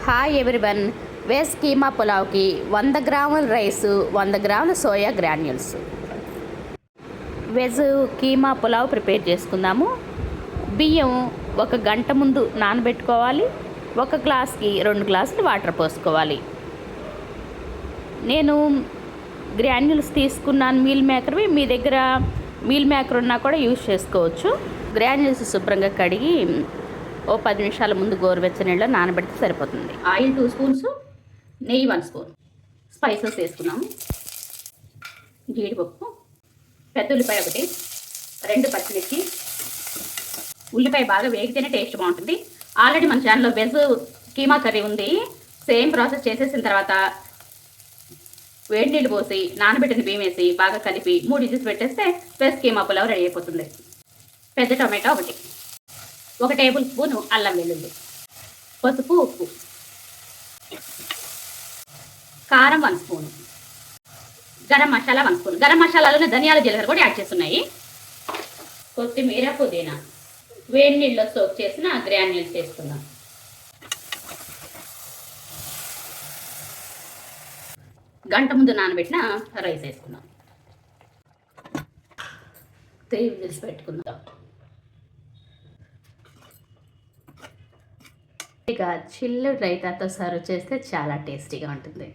Hi everyone. Veg keema పులావ్కి 100 గ్రాముల rice, 100 గ్రాముల soya granules. Veg keema pulao prepare చేసుకుందాము. బియ్యం 1 గంట ముందు నానబెట్టుకోవాలి. 1 గ్లాస్కి 2 గ్లాసులు వాటర్ పోసుకోవాలి. నేను గ్రాన్యూల్స్ తీసుకున్నాను మీల్ మేకర్వి. మీ దగ్గర మీల్ మేకర్ ఉన్నా కూడా యూజ్ చేసుకోవచ్చు. గ్రాన్యూల్స్ శుభ్రంగా కడిగి 10 నిమిషాల ముందు గోరువెచ్చని నీళ్ళలో నానబెడితే సరిపోతుంది. ఆయిల్ 2 స్పూన్స్, నెయ్యి 1 స్పూన్. స్పైసెస్ వేసుకున్నాము. జీడిపప్పు, పెద్ద ఉల్లిపాయ 1, 2 పచ్చిమిర్చి. ఉల్లిపాయ బాగా వేగితేనే టేస్ట్ బాగుంటుంది. ఆల్రెడీ మన ఛానల్లో వెజ్ కీమా కర్రీ ఉంది. సేమ్ ప్రాసెస్ చేసేసిన తర్వాత వేడి నీళ్ళు పోసి నానబెట్టిన బియ్యం వేసి బాగా కలిపి 3 విజిల్స్ పెట్టేస్తే వెజ్ కీమా పులావ్ రెడీ అయిపోతుంది. పెద్ద టొమాటో 1 టేబుల్ స్పూన్ అల్లం వెల్లుల్లి, పసుపు, ఉప్పు, కారం 1 స్పూన్, గరం మసాలా 1 స్పూన్. గరం మసాలాలోనే ధనియాల జీలకర్ర కూడా యాడ్ చేస్తున్నాయి. కొత్తిమీర, పుదీనా. వేడి నీళ్ళలో సోక్ చేసిన గ్రాన్యూల్స్ వేసుకుందాం. గంట ముందు నానబెట్టిన రైస్ వేసుకుందాం. 3 విజిల్స్ పెట్టుకుందాం. ఇక చిల్లుడ్ రైతాతో సర్వ్ చేస్తే చాలా టేస్టీగా ఉంటుంది.